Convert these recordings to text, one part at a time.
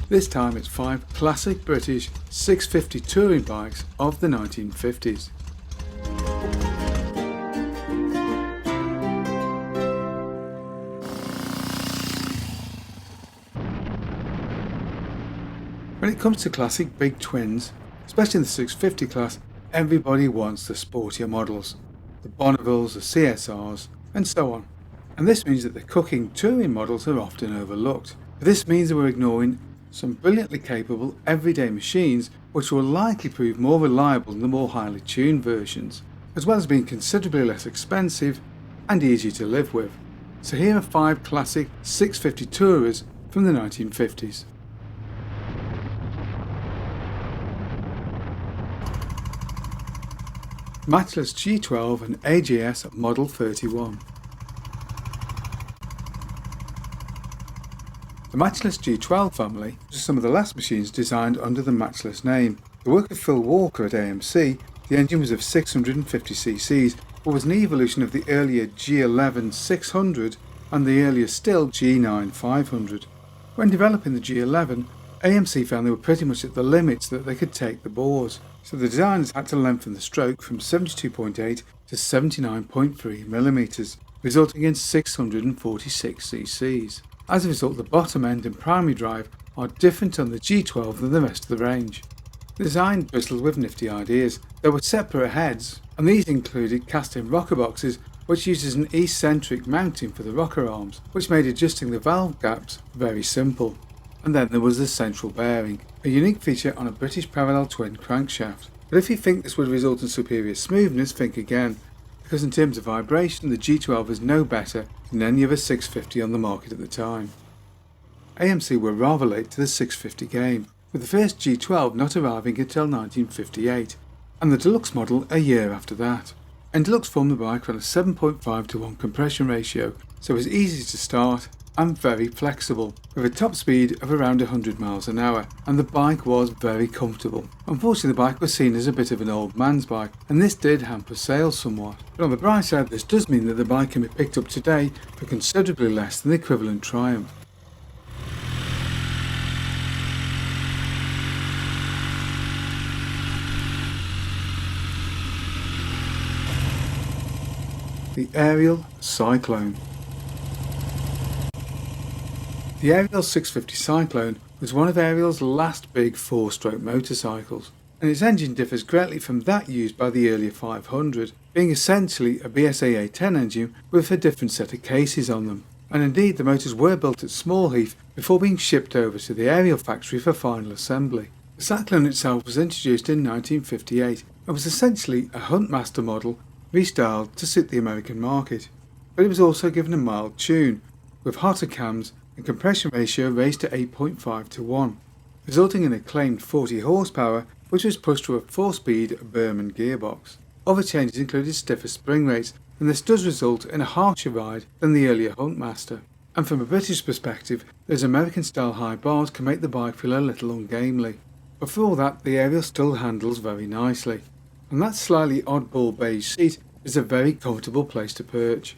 This time it's 5 classic British 650 touring bikes of the 1950s. When it comes to classic big twins, especially in the 650 class, everybody wants the sportier models, the Bonnevilles, the CSRs, and so on. And this means that the cooking touring models are often overlooked. But this means that we're ignoring some brilliantly capable everyday machines which will likely prove more reliable than the more highly tuned versions, as well as being considerably less expensive and easier to live with. So here are 5 classic 650 Tourers from the 1950s. Matchless G12 and AGS Model 31. The Matchless G12 family was some of the last machines designed under the Matchless name. The work of Phil Walker at AMC, the engine was of 650cc, but was an evolution of the earlier G11 600 and the earlier still G9 500. When developing the G11, AMC found they were pretty much at the limits that they could take the bores, so the designers had to lengthen the stroke from 72.8 to 79.3mm, resulting in 646cc. As a result, the bottom end and primary drive are different on the G12 than the rest of the range. The design bristled with nifty ideas. There were separate heads, and these included cast-in rocker boxes which uses an eccentric mounting for the rocker arms, which made adjusting the valve gaps very simple. And then there was the central bearing, a unique feature on a British parallel twin crankshaft. But if you think this would result in superior smoothness, think again, because in terms of vibration the G12 is no better than any other 650 on the market at the time. AMC were rather late to the 650 game, with the first G12 not arriving until 1958, and the Deluxe model a year after that. And Deluxe formed the bike on a 7.5:1 compression ratio, so it was easy to start and very flexible, with a top speed of around 100 miles an hour, and the bike was very comfortable. Unfortunately, the bike was seen as a bit of an old man's bike, and this did hamper sales somewhat. But on the bright side, this does mean that the bike can be picked up today for considerably less than the equivalent Triumph. The Ariel Cyclone. The Ariel 650 Cyclone was one of Ariel's last big 4-stroke motorcycles, and its engine differs greatly from that used by the earlier 500, being essentially a BSA A10 engine with a different set of cases on them. And indeed the motors were built at Smallheath before being shipped over to the Ariel factory for final assembly. The Cyclone itself was introduced in 1958 and was essentially a Huntmaster model restyled to suit the American market, but it was also given a mild tune, with hotter cams and compression ratio raised to 8.5:1, resulting in a claimed 40 horsepower, which was pushed through a 4-speed Berman gearbox. Other changes included stiffer spring rates, and this does result in a harsher ride than the earlier Huntmaster. And from a British perspective, those American-style high bars can make the bike feel a little ungainly. But for all that, the Ariel still handles very nicely, and that slightly oddball beige seat is a very comfortable place to perch.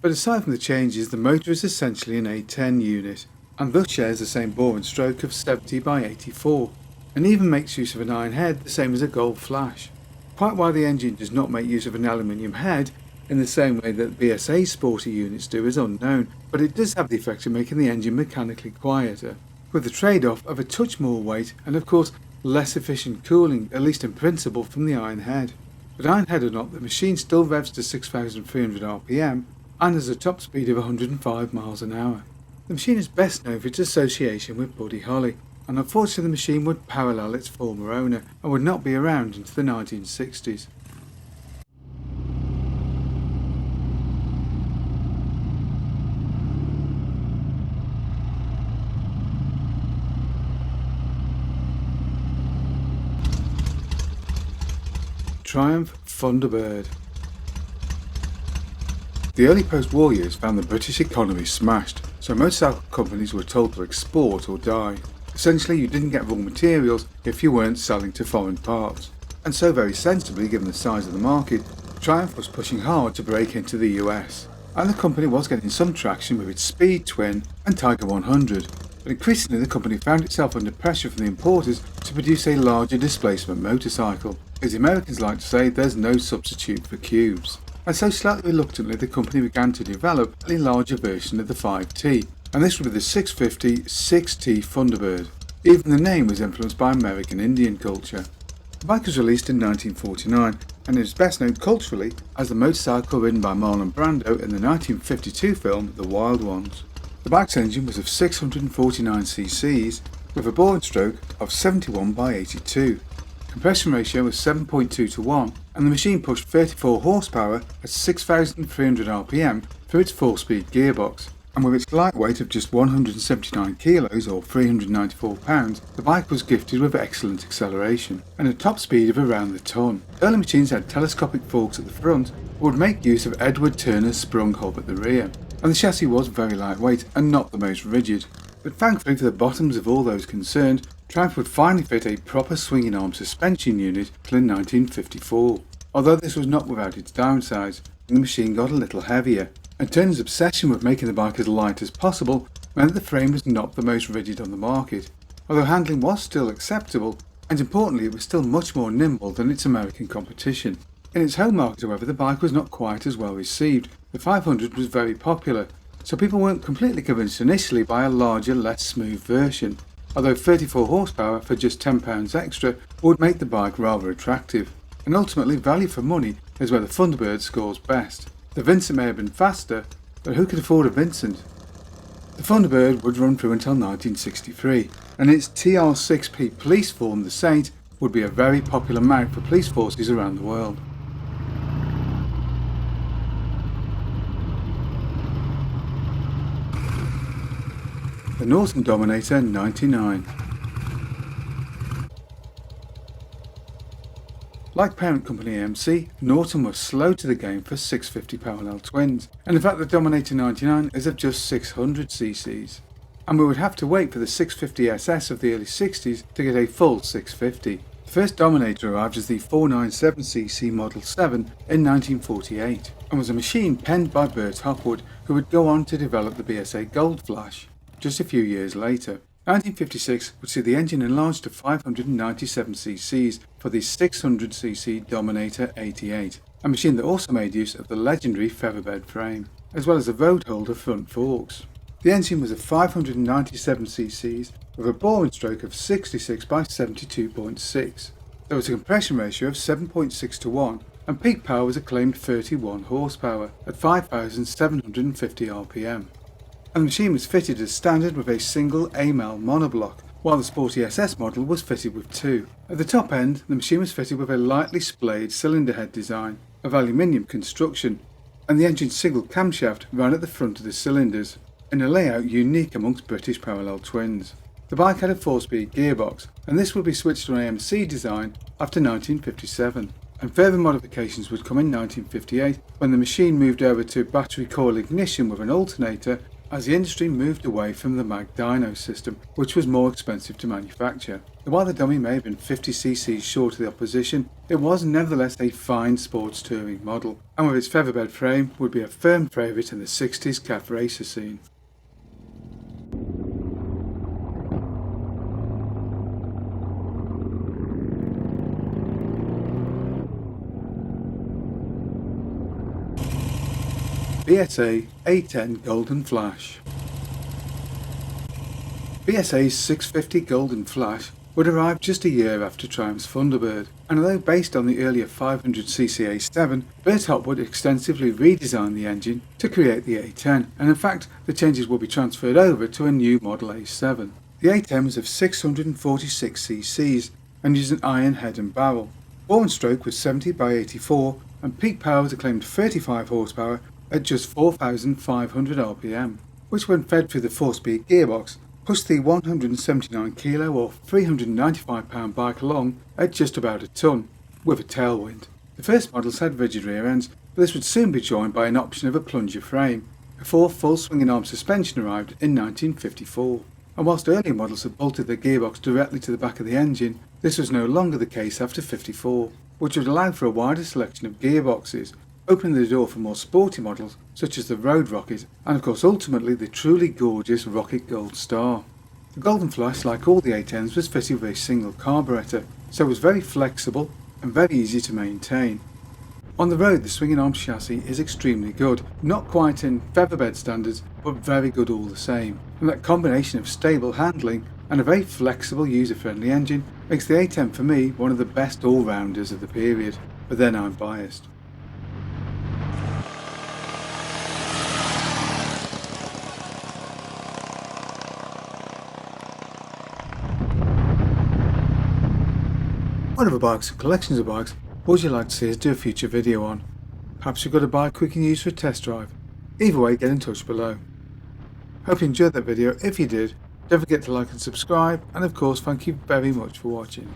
But aside from the changes, the motor is essentially an A10 unit, and thus shares the same bore and stroke of 70/84, and even makes use of an iron head the same as a Gold Flash. Quite why the engine does not make use of an aluminium head in the same way that BSA sporty units do is unknown, but it does have the effect of making the engine mechanically quieter, with the trade-off of a touch more weight and of course less efficient cooling, at least in principle, from the iron head. But iron head or not, the machine still revs to 6,300 RPM and has a top speed of 105 miles an hour. The machine is best known for its association with Buddy Holly, and unfortunately the machine would parallel its former owner and would not be around into the 1960s. Triumph Thunderbird. The early post-war years found the British economy smashed, so motorcycle companies were told to export or die. Essentially, you didn't get raw materials if you weren't selling to foreign parts. And so very sensibly, given the size of the market, Triumph was pushing hard to break into the US. And the company was getting some traction with its Speed Twin and Tiger 100. But but increasingly the company found itself under pressure from the importers to produce a larger displacement motorcycle. As the Americans like to say, there's no substitute for cubes. And so slightly reluctantly the company began to develop a larger version of the 5T, and this would be the 650 6T Thunderbird. Even the name was influenced by American Indian culture. The bike was released in 1949 and is best known culturally as the motorcycle ridden by Marlon Brando in the 1952 film The Wild Ones. The bike's engine was of 649 cc's with a bore and stroke of 71 by 82. Compression ratio was 7.2 to 1 and the machine pushed 34 horsepower at 6,300 rpm through its 4-speed gearbox. And with its light weight of just 179 kilos or 394 pounds, the bike was gifted with excellent acceleration and a top speed of around the ton. Early machines had telescopic forks at the front but would make use of Edward Turner's sprung hub at the rear, and the chassis was very lightweight and not the most rigid. But thankfully for the bottoms of all those concerned, Triumph would finally fit a proper swinging arm suspension unit till in 1954. Although this was not without its downsides, and the machine got a little heavier. And Turner's obsession with making the bike as light as possible meant that the frame was not the most rigid on the market, although handling was still acceptable, and importantly it was still much more nimble than its American competition. In its home market however the bike was not quite as well received. The 500 was very popular, so people weren't completely convinced initially by a larger, less smooth version, although 34 horsepower for just £10 extra would make the bike rather attractive, and ultimately value for money is where the Thunderbird scores best. The Vincent may have been faster, but who could afford a Vincent? The Thunderbird would run through until 1963, and its TR6P police form, the Saint, would be a very popular mount for police forces around the world. The Norton Dominator 99. Like parent company AMC, Norton was slow to the game for 650 parallel twins, and in fact the Dominator 99 is of just 600 cc's. And we would have to wait for the 650 SS of the early 60s to get a full 650. The first Dominator arrived as the 497cc Model 7 in 1948, and was a machine penned by Bert Hopwood, who would go on to develop the BSA Golden Flash just a few years later. 1956 would see the engine enlarged to 597cc for the 600cc Dominator 88, a machine that also made use of the legendary featherbed frame, as well as the road holder front forks. The engine was of 597cc with a bore and stroke of 66 by 72.6. There was a compression ratio of 7.6 to 1 and peak power was a claimed 31 horsepower at 5,750 rpm. And the machine was fitted as standard with a single AMAL monoblock, while the Sporty SS model was fitted with two. At the top end, the machine was fitted with a lightly splayed cylinder head design of aluminium construction, and the engine's single camshaft ran at the front of the cylinders, in a layout unique amongst British parallel twins. The bike had a 4-speed gearbox, and this would be switched to an AMC design after 1957. And further modifications would come in 1958 when the machine moved over to battery coil ignition with an alternator, as the industry moved away from the mag dyno system, which was more expensive to manufacture. And while the dummy may have been 50cc short of the opposition, it was nevertheless a fine sports touring model, and with its featherbed frame would be a firm favourite in the 60s CAF racer scene. BSA A10 Golden Flash. BSA's 650 Golden Flash would arrive just a year after Triumph's Thunderbird, and although based on the earlier 500cc A7, Bert Hopwood extensively redesigned the engine to create the A10, and in fact the changes will be transferred over to a new model A7. The A10 was of 646cc and used an iron head and barrel. Bore and stroke was 70 by 84 and peak power was a claimed 35 horsepower at just 4,500 rpm, which when fed through the 4-speed gearbox pushed the 179 kilo or 395 pound bike along at just about a ton, with a tailwind. The first models had rigid rear ends, but this would soon be joined by an option of a plunger frame, before full swinging arm suspension arrived in 1954. And whilst earlier models had bolted their gearbox directly to the back of the engine, this was no longer the case after 54, which would allow for a wider selection of gearboxes, opening the door for more sporty models such as the Road Rocket and of course ultimately the truly gorgeous Rocket Gold Star. The Golden Flash, like all the A10s, was fitted with a single carburettor, so it was very flexible and very easy to maintain. On the road, the swinging arm chassis is extremely good, not quite in featherbed standards, but very good all the same. And that combination of stable handling and a very flexible, user-friendly engine makes the A10 for me one of the best all-rounders of the period, but then I'm biased. Whatever bikes and collections of bikes would you like to see us do a future video on? Perhaps you've got a bike we can use for a test drive. Either way, get in touch below. Hope you enjoyed that video. If you did, don't forget to like and subscribe, and of course thank you very much for watching.